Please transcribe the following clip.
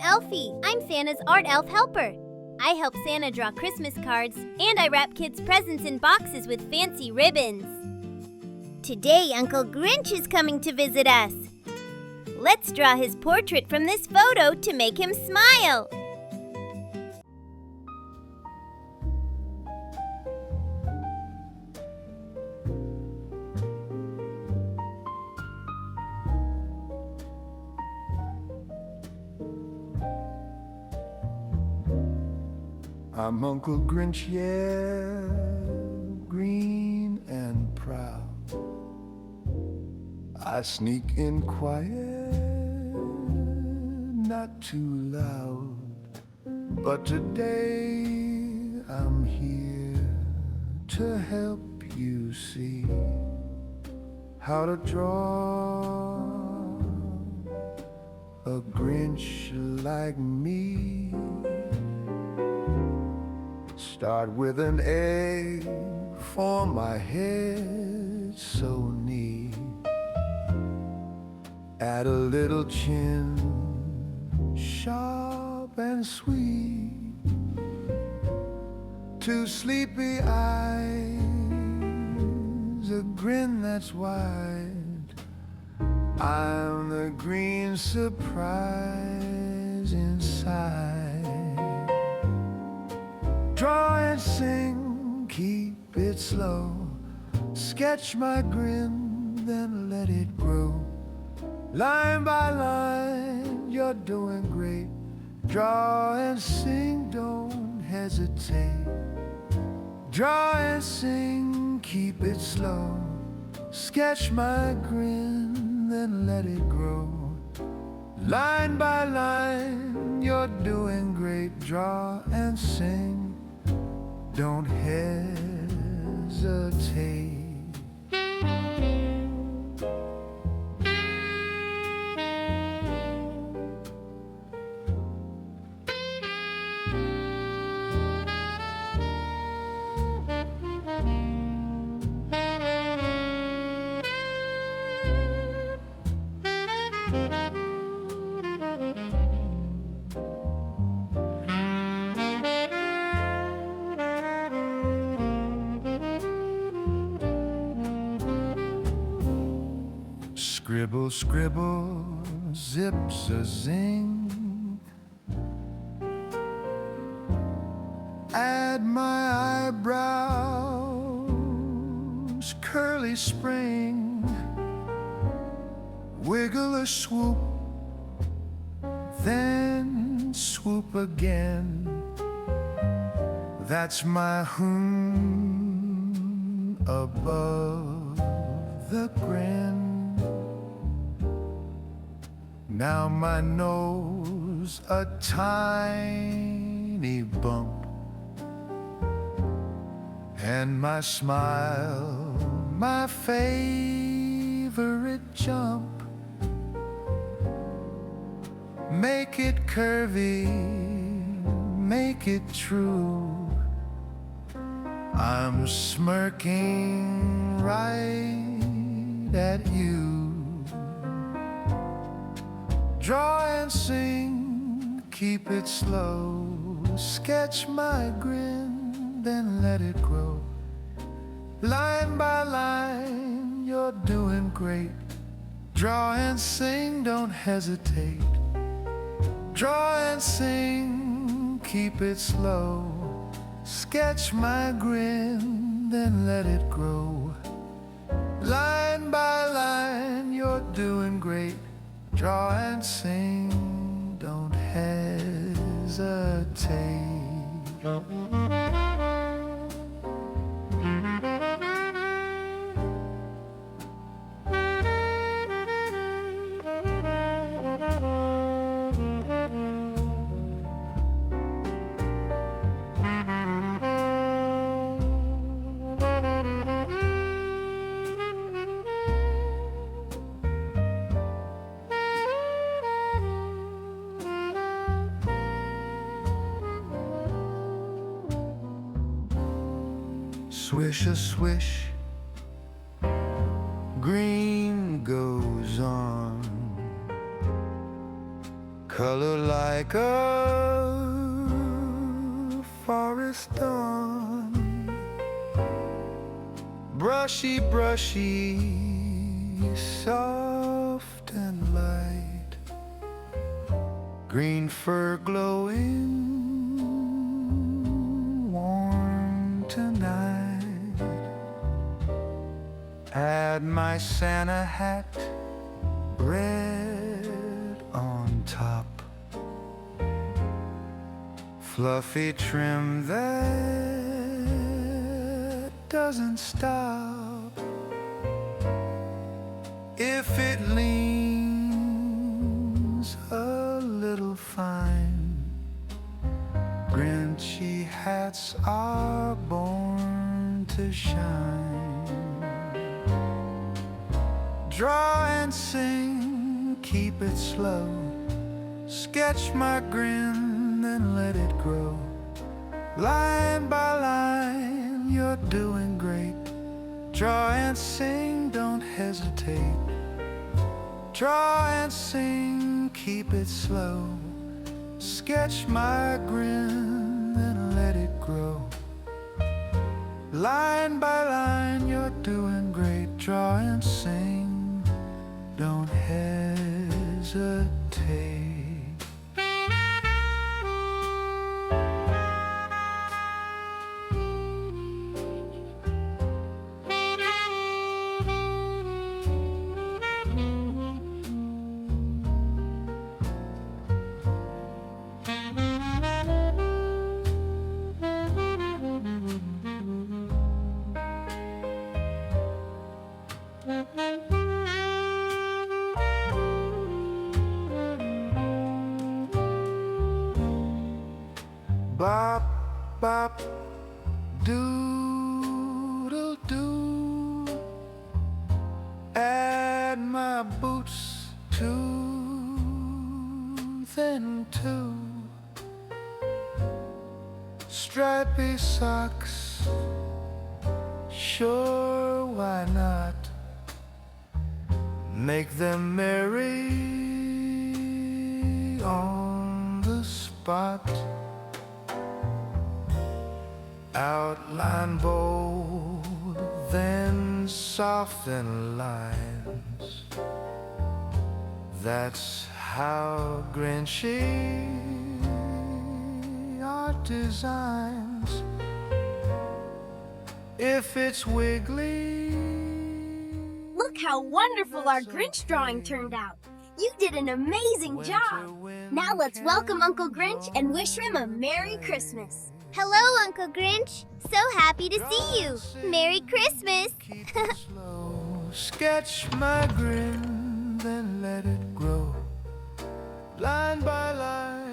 Elfie. I'm Santa's art elf helper. I help Santa draw Christmas cards, and I wrap kids' presents in boxes with fancy ribbons. Today, Uncle Grinch is coming to visit us. Let's draw his portrait from this photo to make him smile. I'm Uncle Grinch, yeah, green and proud. I sneak in quiet, not too loud. But today I'm here to help you see how to draw a Grinch like me. Start with an egg for my head so neat. Add a little chin, sharp and sweet. Two sleepy eyes, a grin that's wide. I'm the green surprise inside. Draw and sing, keep it slow. Sketch my grin, then let it grow. Line by line, you're doing great. Draw and sing, don't hesitate. Draw and sing, keep it slow. Sketch my grin, then let it grow. Line by line, you're doing great. Draw and sing, don't hesitate. Scribble, scribble, zips a zing. Add my eyebrows, curly spring. Wiggle a swoop, then swoop again. That's my above the grin. Now my nose a tiny bump, and my smile my favorite jump. Make it curvy, make it true. I'm smirking right at you. Draw and sing, keep it slow. Sketch my grin, then let it grow. Line by line, you're doing great. Draw and sing, don't hesitate. Draw and sing, keep it slow. Sketch my grin, then let it grow. Line by line, you're doing great. Draw and sing, don't hesitate. Swish a swish, green goes on. color like a forest dawn. Brushy, brushy, soft and light. Green fur glowing, warm tonight. Add my Santa hat, red on top. Fluffy trim that doesn't stop. If it leans a little fine, Grinchy hats are born to shine. Draw and sing, keep it slow. Sketch my grin, then let it grow. Line by line, you're doing great. Draw and sing, don't hesitate. Draw and sing, keep it slow. Sketch my grin, then let it grow. Line by line, you're doing great. Draw and sing, don't hesitate. Bop, bop, doodle doo. Add my boots to then two. Stripy socks, sure, why not? Make them merry on the spot. Outline bold, then soften lines. That's how Grinchy art designs. If it's wiggly, Look how wonderful our Grinch drawing turned out. You did an amazing job. Now let's welcome Uncle Grinch and wish him a Merry Christmas. Hello, Uncle Grinch. So happy to see you. Merry Christmas. keep it slow. Sketch my grin, then let it grow. Line by line,